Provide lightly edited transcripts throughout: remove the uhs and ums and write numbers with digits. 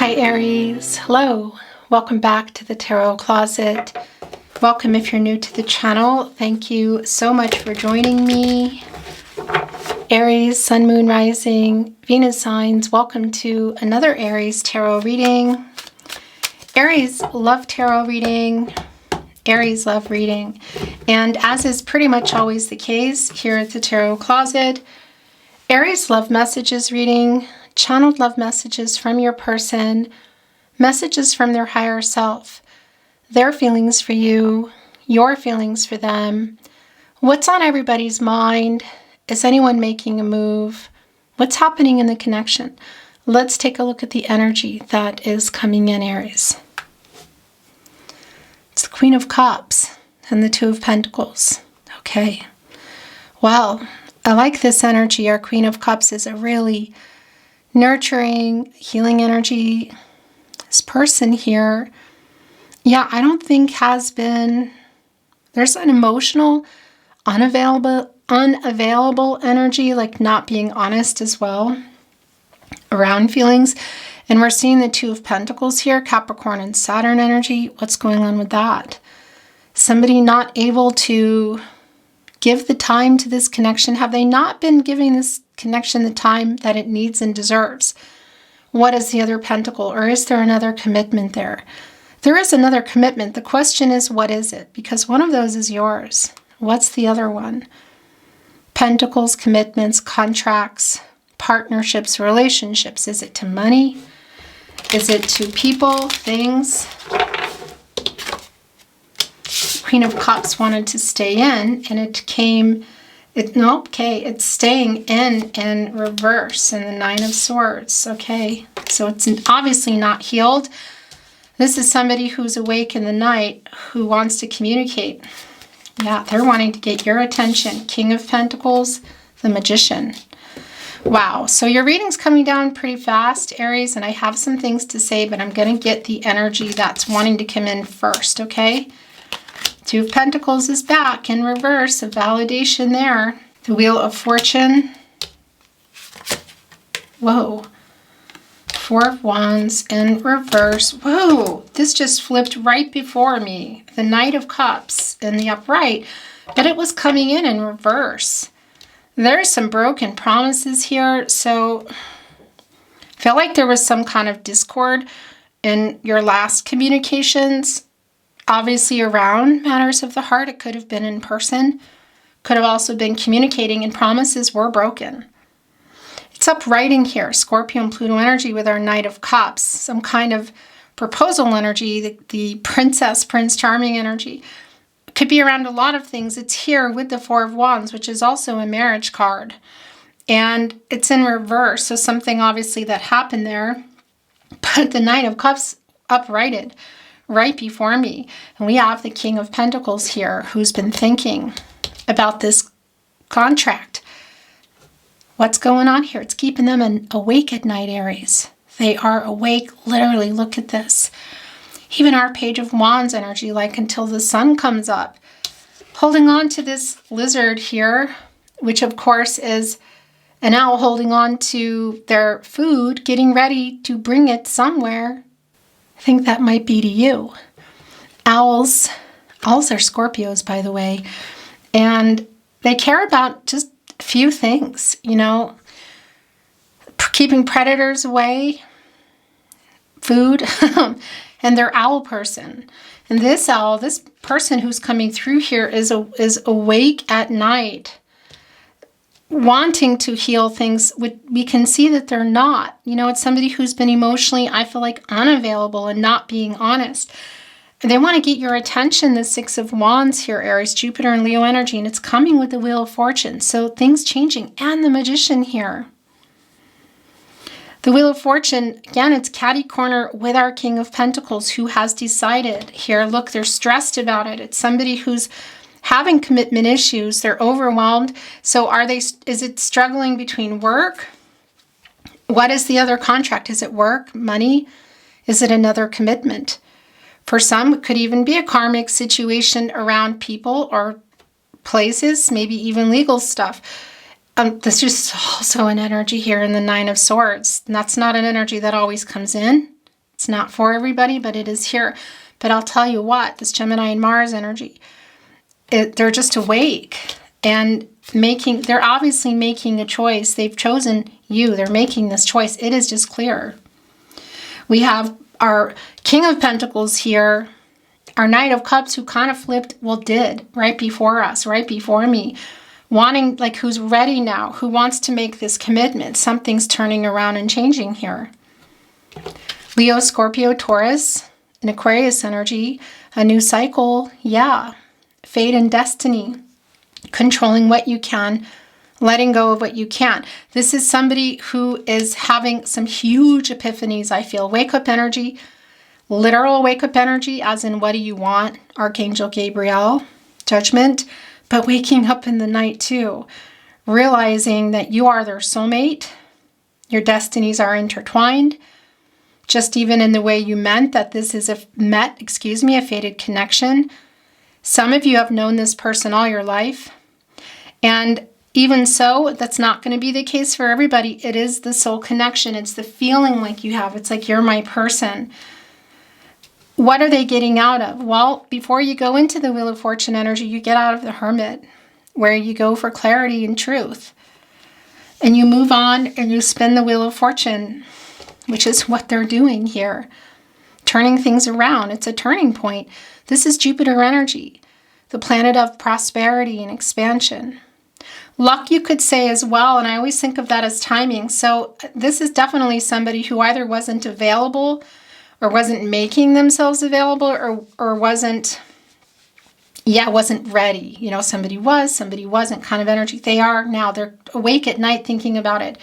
Hi Aries, hello, welcome back to the Tarot Closet. Welcome if you're new to the channel. Thank you so much for joining me. Aries, Sun, Moon, Rising, Venus signs, welcome to another Aries tarot reading. Aries love tarot reading. Aries love reading. And as is pretty much always the case here at the Tarot Closet, Aries love messages reading, channeled love messages from your person, messages from their higher self, their feelings for you, your feelings for them, what's on everybody's mind, is anyone making a move, what's happening in the connection. Let's take a look at the energy that is coming in, Aries. It's the Queen of Cups and the Two of Pentacles. Okay, well, I like this energy. Our Queen of Cups is a really nurturing, healing energy. This person here, yeah, I don't think has been, there's an emotional, unavailable energy, like not being honest as well around feelings. And we're seeing the Two of Pentacles here, Capricorn and Saturn energy. What's going on with that? Somebody not able to give the time to this connection. Have they not been giving this connection the time that it needs and deserves? What is the other pentacle? Or is there another commitment there? There is another commitment. The question is, what is it? Because one of those is yours. What's the other one? Pentacles, commitments, contracts, partnerships, relationships. Is it to money? Is it to people, things? Queen of Cups wanted to stay in, and it's staying in reverse, in the Nine of Swords. Okay, so it's obviously not healed. This is somebody who's awake in the night who wants to communicate. Yeah, they're wanting to get your attention. King of Pentacles, the Magician. Wow, so your reading's coming down pretty fast, Aries, and I have some things to say, but I'm going to get the energy that's wanting to come in first, okay? Two of Pentacles is back in reverse, a validation there. The Wheel of Fortune. Whoa. Four of Wands in reverse. Whoa, this just flipped right before me. The Knight of Cups in the upright, but it was coming in reverse. There's some broken promises here, so I felt like there was some kind of discord in your last communications. Obviously around matters of the heart. It could have been in person. Could have also been communicating, and promises were broken. It's uprighting here. Scorpio and Pluto energy with our Knight of Cups. Some kind of proposal energy. The Princess, Prince Charming energy. Could be around a lot of things. It's here with the Four of Wands, which is also a marriage card. And it's in reverse. So something obviously that happened there. But the Knight of Cups uprighted right before me. And we have the King of Pentacles here who's been thinking about this contract. What's going on here? It's keeping them awake at night, Aries. They are awake, literally. Look at this. Even our Page of Wands energy, like until the sun comes up. Holding on to this lizard here, which of course is an owl holding on to their food, getting ready to bring it somewhere. I think that might be to you. Owls are Scorpios, by the way, and they care about just a few things, you know, keeping predators away, food, and they're owl person. And this owl, this person who's coming through here is awake at night, wanting to heal things. We can see that they're not. You know, it's somebody who's been emotionally, I feel like, unavailable and not being honest. They want to get your attention, the Six of Wands here, Aries, Jupiter and Leo energy, and it's coming with the Wheel of Fortune. So things changing, and the Magician here. The Wheel of Fortune, again, it's catty corner with our King of Pentacles who has decided here. Look, they're stressed about it. It's somebody who's having commitment issues. They're overwhelmed. So is it struggling between work? What is the other contract? Is it work, money? Is it another commitment? For some, it could even be a karmic situation around people or places, maybe even legal stuff. There's just also an energy here in the Nine of Swords. And that's not an energy that always comes in. It's not for everybody, but it is here. But I'll tell you what, this Gemini and Mars energy, they're just awake and they're obviously making a choice. They've chosen you. They're making this choice. It is just clear. We have our King of Pentacles here, our Knight of Cups, who kind of flipped, did right before us, right before me, wanting, like, who's ready now, who wants to make this commitment. Something's turning around and changing here. Leo, Scorpio, Taurus, and Aquarius energy, a new cycle, yeah. Fate and destiny, controlling what you can, letting go of what you can't. This is somebody who is having some huge epiphanies, I feel. Wake-up energy, literal wake-up energy, as in what do you want? Archangel Gabriel, judgment, but waking up in the night too, realizing that you are their soulmate, your destinies are intertwined, just even in the way you meant that this is a fated connection. Some of you have known this person all your life, and even so, that's not going to be the case for everybody. It is the soul connection. It's the feeling like you have. It's like you're my person. What are they getting out of? Well, before you go into the Wheel of Fortune energy, you get out of the Hermit, where you go for clarity and truth. And you move on and you spin the Wheel of Fortune, which is what they're doing here. Turning things around. It's a turning point. This is Jupiter energy, the planet of prosperity and expansion. Luck, you could say as well, and I always think of that as timing. So this is definitely somebody who either wasn't available or wasn't making themselves available or wasn't ready. You know, somebody was, somebody wasn't kind of energy. They are now. They're awake at night thinking about it.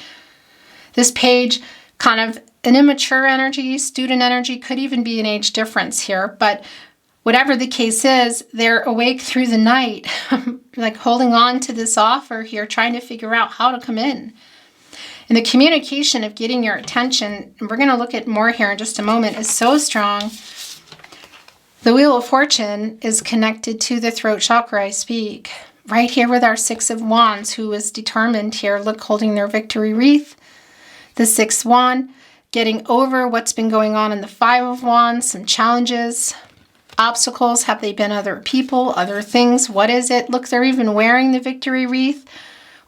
This page, kind of an immature energy, student energy, could even be an age difference here, but whatever the case is, they're awake through the night, like holding on to this offer here, trying to figure out how to come in. And the communication of getting your attention, and we're going to look at more here in just a moment, is so strong. The Wheel of Fortune is connected to the throat chakra I speak. Right here with our Six of Wands, who is determined here, look, holding their victory wreath. The Sixth Wand, getting over what's been going on in the Five of Wands, some challenges, obstacles. Have they been other people, other things? What is it? Look, they're even wearing the victory wreath.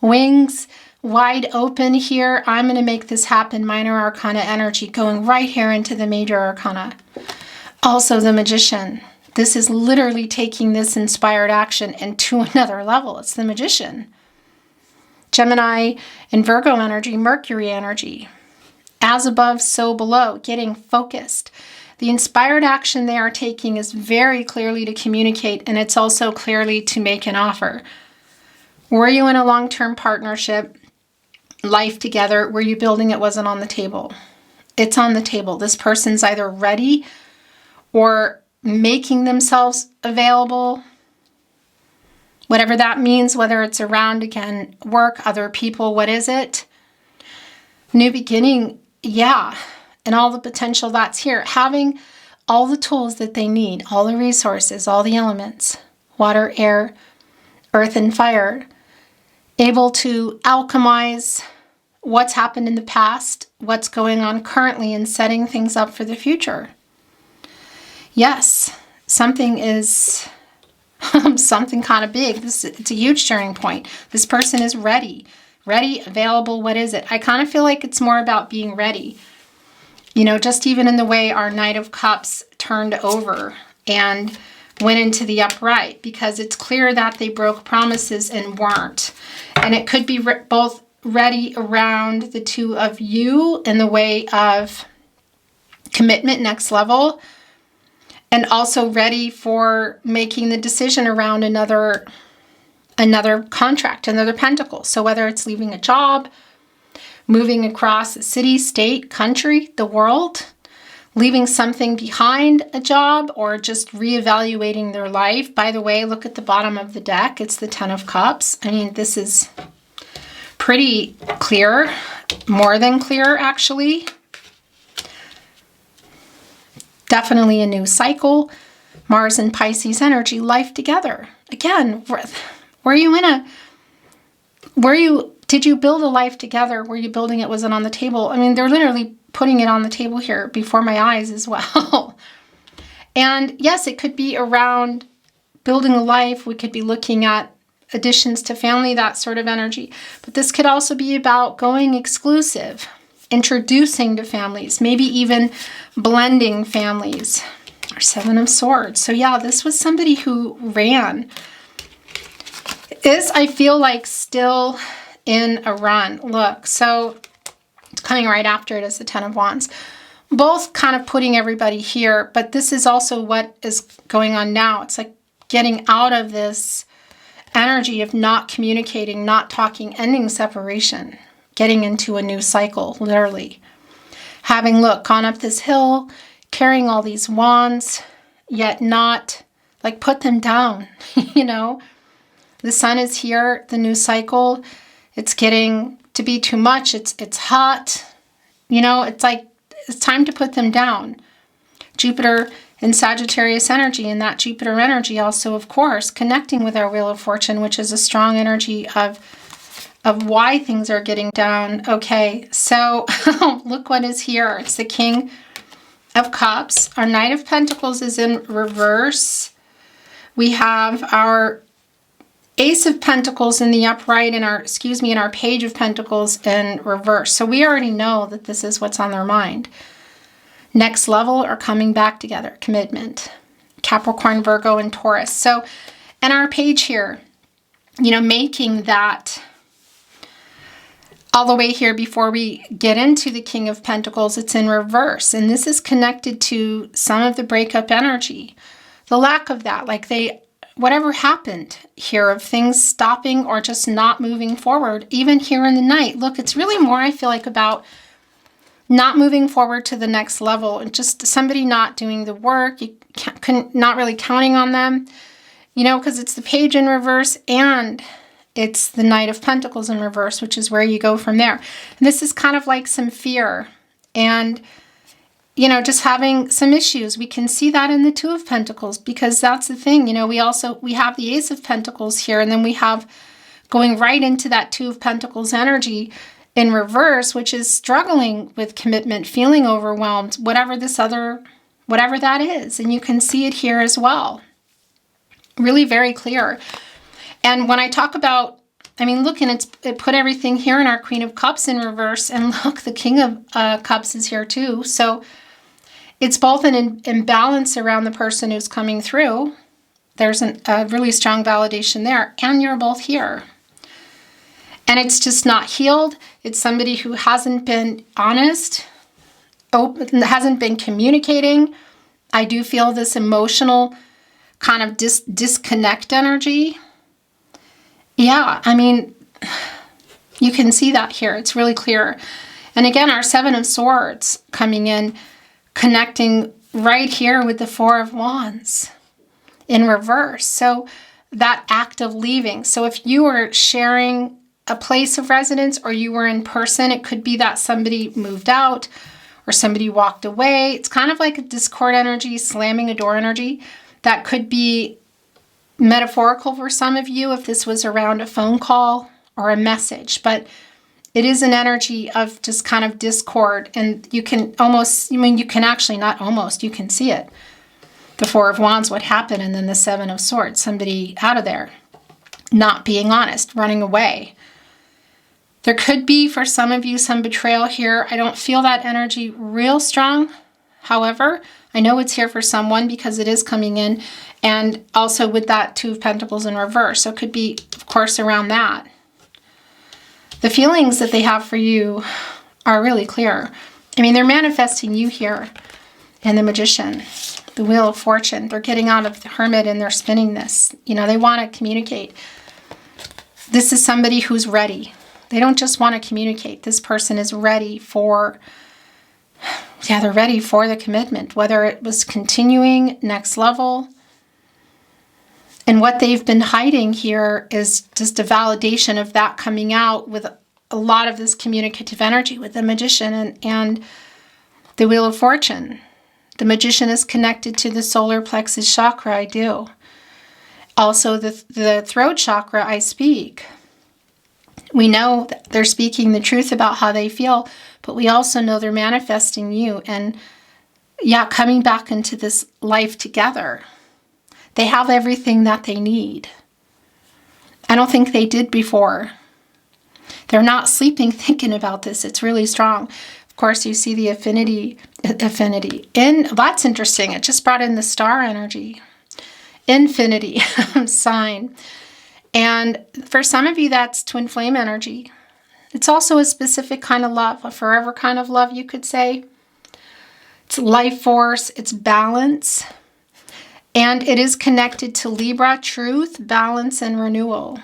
Wings wide open here. I'm going to make this happen. Minor Arcana energy going right here into the Major Arcana. Also the Magician. This is literally taking this inspired action into another level. It's the Magician. Gemini and Virgo energy, Mercury energy. As above, so below, getting focused. The inspired action they are taking is very clearly to communicate, and it's also clearly to make an offer. Were you in a long-term partnership, life together? Were you building it wasn't on the table? It's on the table. This person's either ready or making themselves available, whatever that means, whether it's around, again, work, other people, what is it? New beginning, yeah, and all the potential that's here. Having all the tools that they need, all the resources, all the elements, water, air, earth, and fire, able to alchemize what's happened in the past, what's going on currently, and setting things up for the future. Yes, something is something kind of big. It's a huge turning point. This person is ready, available. What is it? I kind of feel like it's more about being ready. You know, just even in the way our Knight of Cups turned over and went into the upright, because it's clear that they broke promises and weren't. And it could be both ready around the two of you in the way of commitment, next level, and also ready for making the decision around another contract, another pentacle. So whether it's leaving a job, moving across a city, state, country, the world, leaving something behind a job, or just reevaluating their life. By the way, look at the bottom of the deck. It's the Ten of Cups. I mean, this is pretty clear, more than clear, actually. Definitely a new cycle. Mars and Pisces energy, life together. Again, did you build a life together? Were you building it? Was it on the table? I mean, they're literally putting it on the table here before my eyes as well. And yes, it could be around building a life. We could be looking at additions to family, that sort of energy. But this could also be about going exclusive, introducing to families, maybe even blending families. Or Seven of Swords. So yeah, this was somebody who ran. Is, I feel like, still in a run. Look, so it's coming right after it is the Ten of Wands. Both kind of putting everybody here, but this is also what is going on now. It's like getting out of this energy of not communicating, not talking, ending separation, getting into a new cycle, literally. Having, look, gone up this hill, carrying all these wands, yet not, like, put them down, you know? The sun is here, the new cycle. It's getting to be too much. It's hot. You know, it's like, it's time to put them down. Jupiter in Sagittarius energy, and that Jupiter energy also, of course, connecting with our Wheel of Fortune, which is a strong energy of why things are getting down. Okay, so look what is here. It's the King of Cups. Our Knight of Pentacles is in reverse. We have our Ace of Pentacles in the upright and our Page of Pentacles in reverse. So we already know that this is what's on their mind. Next level or coming back together, commitment. Capricorn, Virgo, and Taurus. So, and our page here, you know, making that all the way here before we get into the King of Pentacles, it's in reverse. And this is connected to some of the breakup energy. The lack of that, like whatever happened here of things stopping or just not moving forward, even here in the night. Look, it's really more, I feel like, about not moving forward to the next level and just somebody not doing the work, not really counting on them, you know, because it's the Page in reverse and it's the Knight of Pentacles in reverse, which is where you go from there. And this is kind of like some fear and, you know, just having some issues. We can see that in the Two of Pentacles because that's the thing. You know, we have the Ace of Pentacles here, and then we have going right into that Two of Pentacles energy in reverse, which is struggling with commitment, feeling overwhelmed, whatever that is. And you can see it here as well. Really very clear. And when I talk about, I mean, look, and it put everything here in our Queen of Cups in reverse. And look, the King of Cups is here too. So it's both an imbalance around the person who's coming through. There's a really strong validation there. And you're both here. And it's just not healed. It's somebody who hasn't been honest, open, hasn't been communicating. I do feel this emotional kind of disconnect energy. Yeah, I mean, you can see that here. It's really clear. And again, our Seven of Swords coming in, connecting right here with the Four of Wands in reverse. So that act of leaving. So if you were sharing a place of residence or you were in person, it could be that somebody moved out or somebody walked away. It's kind of like a discord energy, slamming a door energy. That could be metaphorical for some of you if this was around a phone call or a message, but it is an energy of just kind of discord. And you can almost, I mean, you can actually, not almost, you can see it. The Four of Wands, what happened, and then the Seven of Swords, somebody out of there, not being honest, running away. There could be, for some of you, some betrayal here. I don't feel that energy real strong. However, I know it's here for someone because it is coming in. And also with that Two of Pentacles in reverse. So it could be, of course, around that. The feelings that they have for you are really clear. I mean, they're manifesting you here in the Magician, the Wheel of Fortune. They're getting out of the Hermit and they're spinning this. You know, they want to communicate. This is somebody who's ready. They don't just want to communicate. This person is ready for, they're ready for the commitment, whether it was continuing, next level. And what they've been hiding here is just a validation of that coming out with a lot of this communicative energy with the Magician and the Wheel of Fortune. The Magician is connected to the solar plexus chakra, I do. Also the throat chakra, I speak. We know that they're speaking the truth about how they feel, but we also know they're manifesting you and, yeah, coming back into this life together. They have everything that they need. I don't think they did before. They're not sleeping thinking about this. It's really strong. Of course, you see the affinity. And that's interesting. It just brought in the star energy. Infinity sign. And for some of you, that's twin flame energy. It's also a specific kind of love, a forever kind of love, you could say. It's life force, it's balance. And it is connected to Libra, truth, balance, and renewal.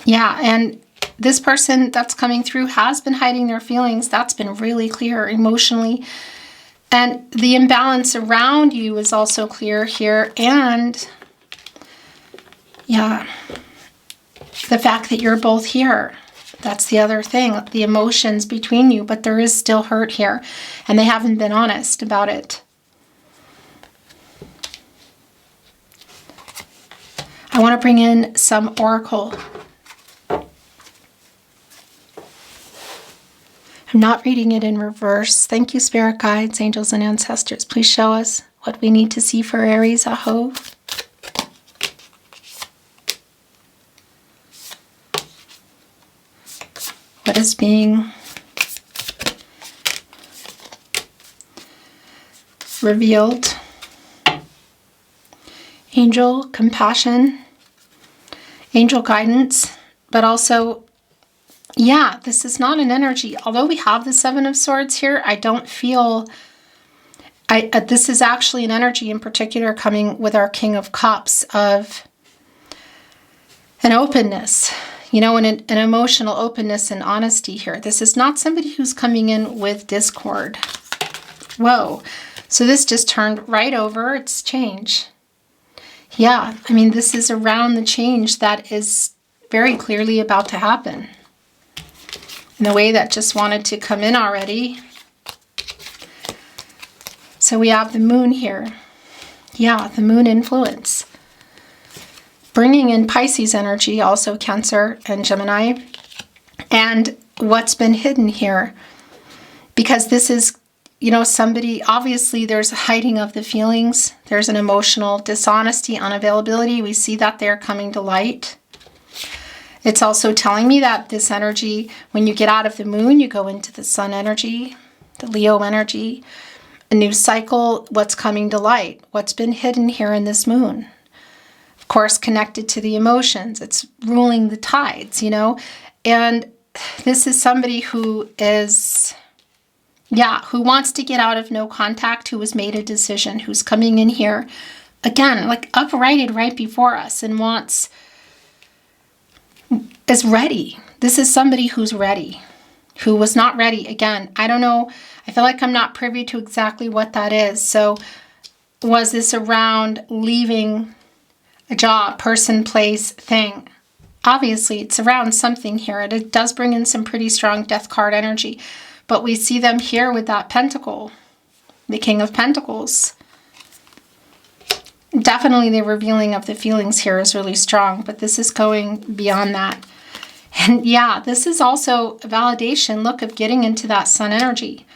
Yeah, and this person that's coming through has been hiding their feelings. That's been really clear emotionally. And the imbalance around you is also clear here. And yeah, the fact that you're both here. That's the other thing, the emotions between you. But there is still hurt here. And they haven't been honest about it. I want to bring in some oracle. I'm not reading it in reverse. Thank you, spirit guides, angels, and ancestors. Please show us what we need to see for Aries. Aho. What is being revealed? Angel, compassion, angel guidance, but also, yeah, this is not an energy. Although we have the Seven of Swords here, I don't feel, this is actually an energy in particular coming with our King of Cups of an openness, you know, an emotional openness and honesty here. This is not somebody who's coming in with discord. Whoa. So this just turned right over. It's change. Yeah, I mean, this is around the change that is very clearly about to happen. In a way that just wanted to come in already. So we have the moon here. Yeah, the moon influence. Bringing in Pisces energy, also Cancer and Gemini. And what's been hidden here. Because this is, you know, somebody, obviously there's a hiding of the feelings. There's an emotional dishonesty, unavailability. We see that they're coming to light. It's also telling me that this energy, when you get out of the moon, you go into the sun energy, the Leo energy, a new cycle, what's coming to light, what's been hidden here in this moon. Of course, connected to the emotions. It's ruling the tides, you know. And this is somebody who is, yeah, who wants to get out of no contact, who has made a decision, who's coming in here, again, like uprighted right before us and wants, is ready. This is somebody who's ready, who was not ready. Again, I don't know. I feel like I'm not privy to exactly what that is. So was this around leaving a job, person, place, thing? Obviously, it's around something here. It does bring in some pretty strong death card energy. But we see them here with that pentacle, the King of Pentacles. Definitely the revealing of the feelings here is really strong, but this is going beyond that. And yeah, this is also a validation, look, of getting into that sun energy.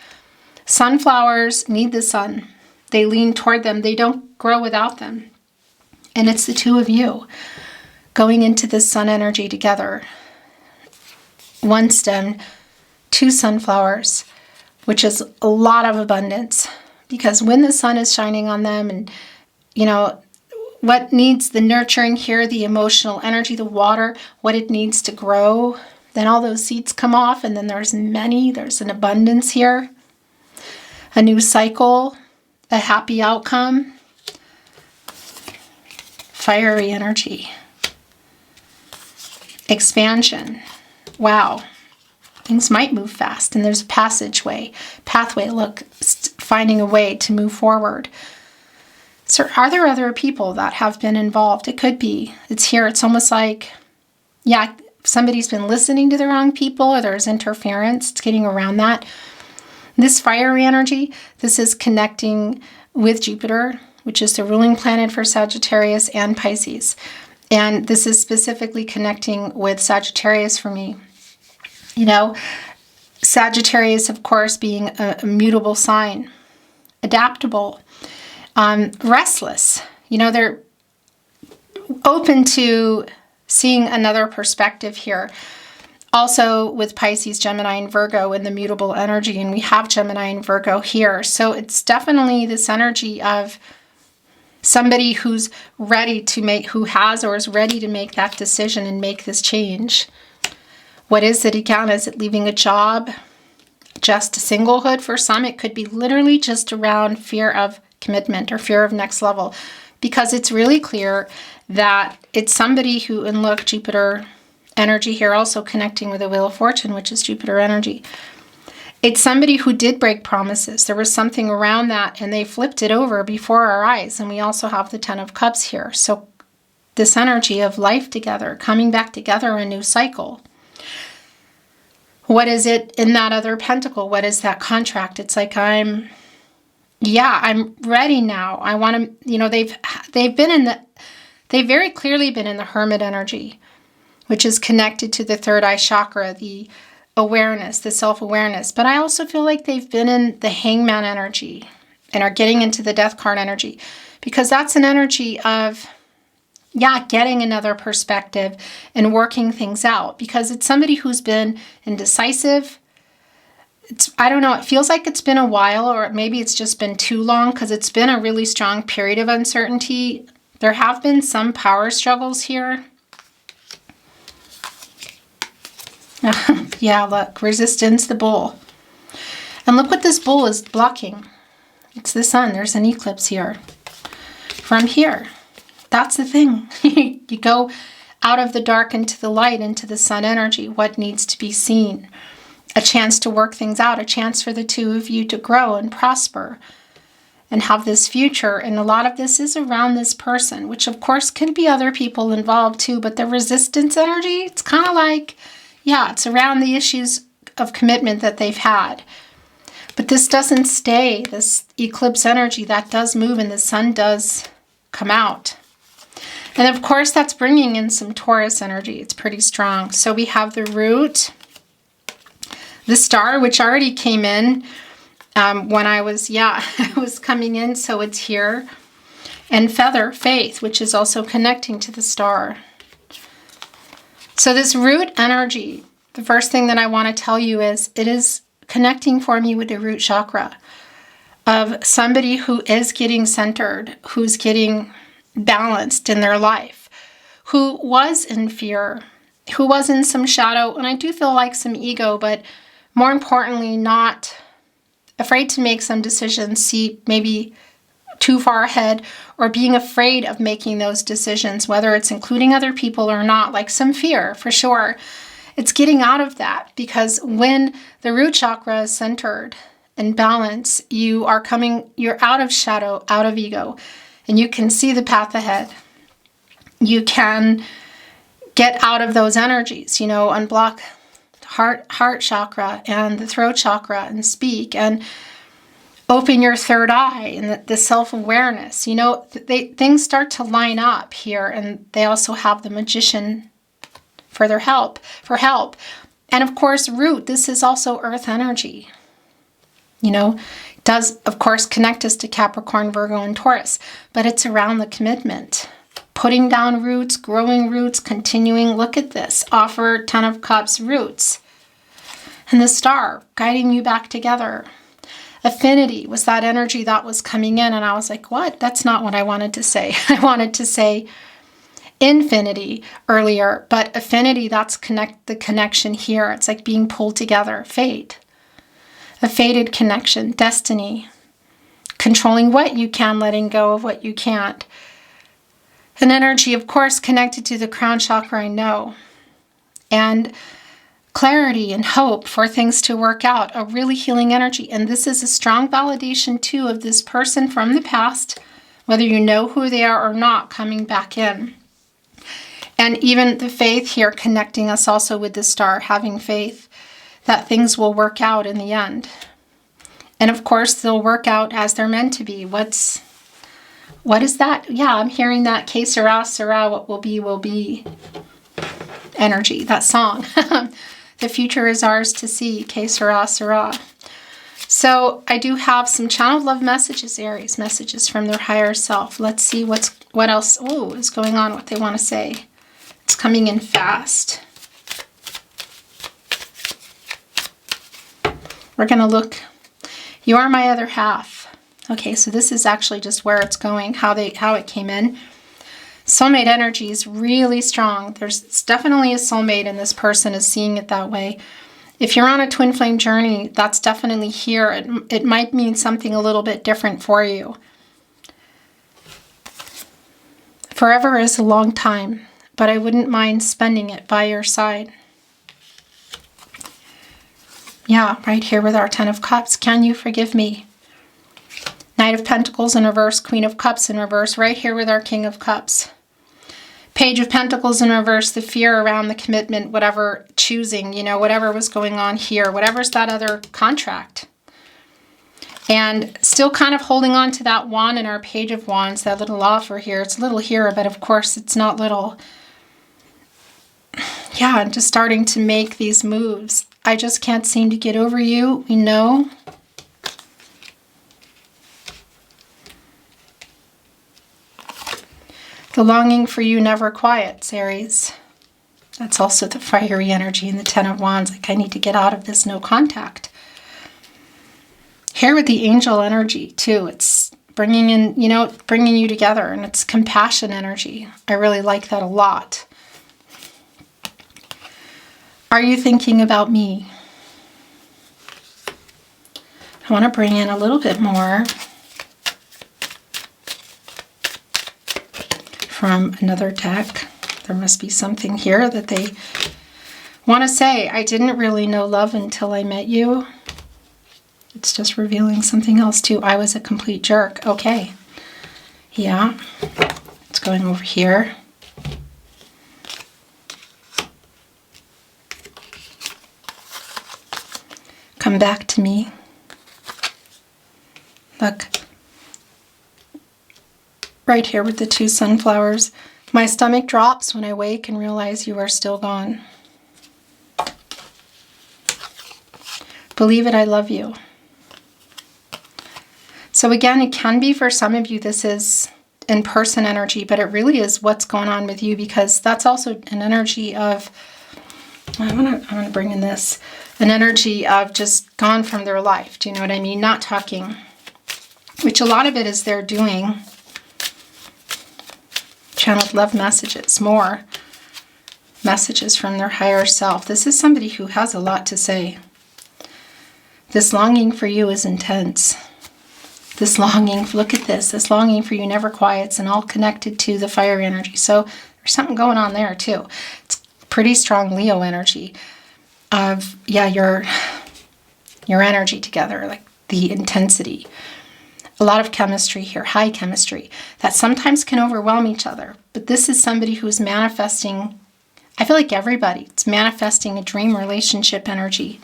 Sunflowers need the sun. They lean toward them. They don't grow without them. And it's the two of you going into this sun energy together. One stem, two sunflowers, which is a lot of abundance. Because when the sun is shining on them and, you know, what needs the nurturing here, the emotional energy, the water, what it needs to grow, then all those seeds come off and then there's an abundance here. A new cycle, a happy outcome, fiery energy, expansion. Wow. Things might move fast and there's a pathway, look, finding a way to move forward. So are there other people that have been involved? It could be. It's here. It's almost like, yeah, somebody's been listening to the wrong people or there's interference. It's getting around that. This fiery energy, this is connecting with Jupiter, which is the ruling planet for Sagittarius and Pisces. And this is specifically connecting with Sagittarius for me. You know, Sagittarius, of course, being a mutable sign, adaptable, restless. You know, they're open to seeing another perspective here. Also with Pisces, Gemini, and Virgo in the mutable energy, and we have Gemini and Virgo here. So it's definitely this energy of somebody who's ready to make, who has or is ready to make that decision and make this change. What is it again? Is it leaving a job? Just singlehood for some? It could be literally just around fear of commitment or fear of next level, because it's really clear that it's somebody who, and look, Jupiter energy here also connecting with the Wheel of Fortune, which is Jupiter energy. It's somebody who did break promises. There was something around that and they flipped it over before our eyes. And we also have the Ten of Cups here. So this energy of life together, coming back together, a new cycle. What is it in that other pentacle? What is that contract? It's like I'm ready now. I want to, you know, they've very clearly been in the Hermit energy, which is connected to the third eye chakra, the awareness, the self-awareness. But I also feel like they've been in the Hangman energy and are getting into the Death card energy, because that's an energy of, getting another perspective and working things out, because it's somebody who's been indecisive. I don't know, it feels like it's been a while, or maybe it's just been too long, because it's been a really strong period of uncertainty. There have been some power struggles here. Yeah, look, resistance, the bull. And look what this bull is blocking. It's the sun. There's an eclipse here. From here. That's the thing. You go out of the dark into the light, into the sun energy. What needs to be seen? A chance to work things out. A chance for the two of you to grow and prosper and have this future. And a lot of this is around this person, which of course can be other people involved too. But the resistance energy, it's kind of like, it's around the issues of commitment that they've had. But this doesn't stay. This eclipse energy, that does move, and the sun does come out. And of course, that's bringing in some Taurus energy. It's pretty strong. So we have the root, the star, which already came in when I was, I was coming in. So it's here. And feather, faith, which is also connecting to the star. So this root energy, the first thing that I want to tell you is it is connecting for me with the root chakra of somebody who is getting centered, who's getting balanced in their life, who was in fear, who was in some shadow, and I do feel like some ego, but more importantly, not afraid to make some decisions, see maybe too far ahead, or being afraid of making those decisions, whether it's including other people or not, like some fear for sure. It's getting out of that, because when the root chakra is centered and balanced, you're out of shadow, out of ego, and you can see the path ahead. You can get out of those energies, unblock heart chakra and the throat chakra and speak, and open your third eye and the self-awareness. Things start to line up here, and they also have the Magician for help. And of course, root, this is also earth energy. Does, of course, connect us to Capricorn, Virgo, and Taurus, but it's around the commitment. Putting down roots, growing roots, continuing. Look at this. Offer, Ten of Cups, roots. And the star, guiding you back together. Affinity was that energy that was coming in, and I was like, what? That's not what I wanted to say. I wanted to say infinity earlier, but affinity, that's the connection here. It's like being pulled together. Fate. A fated connection. Destiny. Controlling what you can, letting go of what you can't. An energy, of course, connected to the crown chakra, I know. And clarity and hope for things to work out, a really healing energy. And this is a strong validation too of this person from the past, whether you know who they are or not, coming back in. And even the faith here connecting us also with the star, having faith that things will work out in the end. And of course, they'll work out as they're meant to be. What's What is that? Yeah, I'm hearing that que sera, sera, what will be energy, that song. The future is ours to see, que sera, sera. So I do have some channeled love messages, Aries, messages from their higher self. Let's see what else is going on, what they want to say. It's coming in fast. We're going to look. You are my other half. Okay, so this is actually just where it's going, how it came in. Soulmate energy is really strong. It's definitely a soulmate, and this person is seeing it that way. If you're on a twin flame journey, that's definitely here. It might mean something a little bit different for you. Forever is a long time, but I wouldn't mind spending it by your side. Yeah, right here with our Ten of Cups. Can you forgive me? Knight of Pentacles in reverse, Queen of Cups in reverse, right here with our King of Cups. Page of Pentacles in reverse, the fear around the commitment, whatever choosing, whatever was going on here, whatever's that other contract. And still kind of holding on to that wand in our Page of Wands, that little offer here. It's a little here, but of course it's not little. Yeah, I'm just starting to make these moves. I just can't seem to get over you. We know. The longing for you never quiets, Aries. That's also the fiery energy in the Ten of Wands. Like, I need to get out of this no contact. Here with the angel energy, too. It's bringing in, bringing you together. And it's compassion energy. I really like that a lot. Are you thinking about me? I want to bring in a little bit more from another deck. There must be something here that they want to say. I didn't really know love until I met you. It's just revealing something else too. I was a complete jerk. Okay. Yeah. It's going over here. Come back to me. Look. Right here with the two sunflowers. My stomach drops when I wake and realize you are still gone. Believe it, I love you. So again, it can be for some of you, this is in-person energy, but it really is what's going on with you, because that's also an energy of, I want to bring in this, an energy of just gone from their life. Do you know what I mean? Not talking, which a lot of it is they're doing. Channeled love messages, more messages from their higher self. This is somebody who has a lot to say. This longing for you is intense. This longing, look at this, this longing for you never quiets, and all connected to the fire energy. So there's something going on there too. It's pretty strong Leo energy of, yeah, your energy together, like the intensity. A lot of chemistry here, high chemistry, that sometimes can overwhelm each other. But this is somebody who's manifesting, I feel like everybody, it's manifesting a dream relationship energy.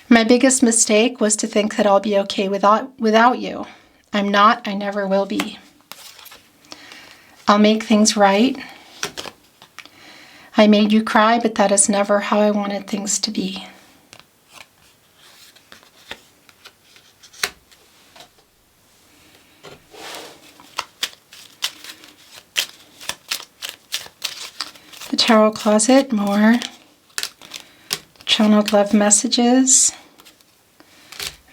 My biggest mistake was to think that I'll be okay without you. I'm not, I never will be. I'll make things right. I made you cry, but that is never how I wanted things to be. Tarot closet, more channeled love messages,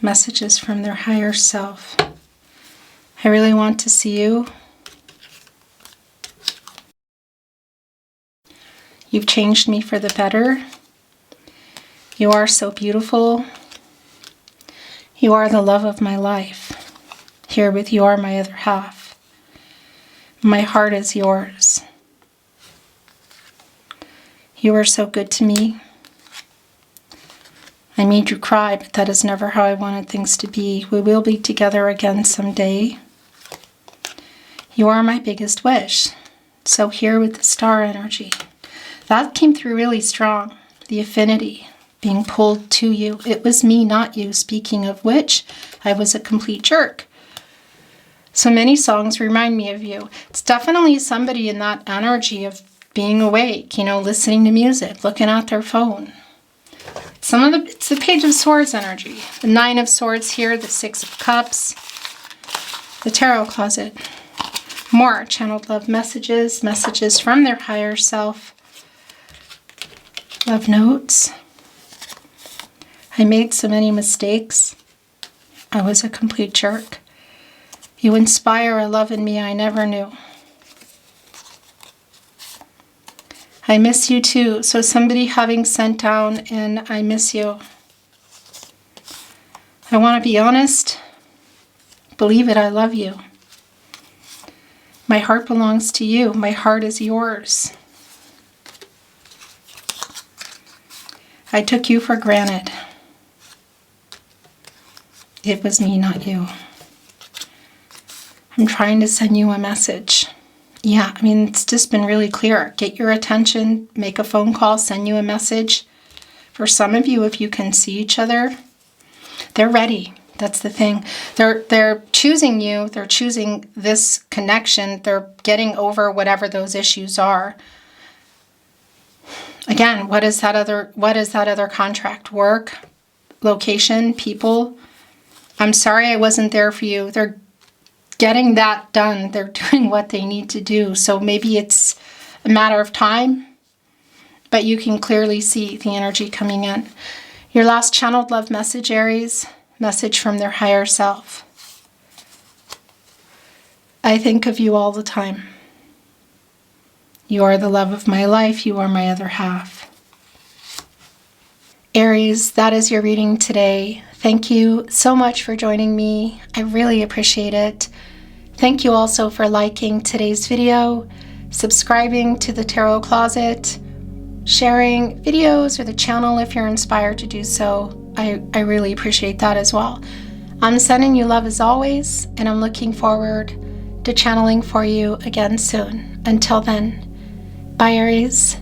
messages from their higher self. I really want to see you. You've changed me for the better. You are so beautiful. You are the love of my life. Here with you are my other half. My heart is yours. You are so good to me. I made you cry, but that is never how I wanted things to be. We will be together again someday. You are my biggest wish. So here with the star energy. That came through really strong. The affinity, being pulled to you. It was me, not you. Speaking of which, I was a complete jerk. So many songs remind me of you. It's definitely somebody in that energy of being awake, listening to music, looking at their phone. It's the Page of Swords energy. The Nine of Swords here, the Six of Cups, the Tarot Closet. More channeled love messages, messages from their higher self. Love notes. I made so many mistakes. I was a complete jerk. You inspire a love in me I never knew. I miss you too. So somebody having sent down and I miss you. I want to be honest. Believe it, I love you. My heart belongs to you. My heart is yours. I took you for granted. It was me, not you. I'm trying to send you a message. Yeah, it's just been really clear. Get your attention, make a phone call, send you a message. For some of you, if you can see each other, they're ready. That's the thing. They're choosing you. They're choosing this connection. They're getting over whatever those issues are. Again, what is that other contract? Work, location, people. I'm sorry I wasn't there for you. They're getting that done. They're doing what they need to do. So maybe it's a matter of time, but you can clearly see the energy coming in. Your last channeled love message, Aries, message from their higher self. I think of you all the time. You are the love of my life. You are my other half. Aries, that is your reading today. Thank you so much for joining me. I really appreciate it. Thank you also for liking today's video, subscribing to the Tarot Closet, sharing videos or the channel if you're inspired to do so. I really appreciate that as well. I'm sending you love as always, and I'm looking forward to channeling for you again soon. Until then, bye Aries.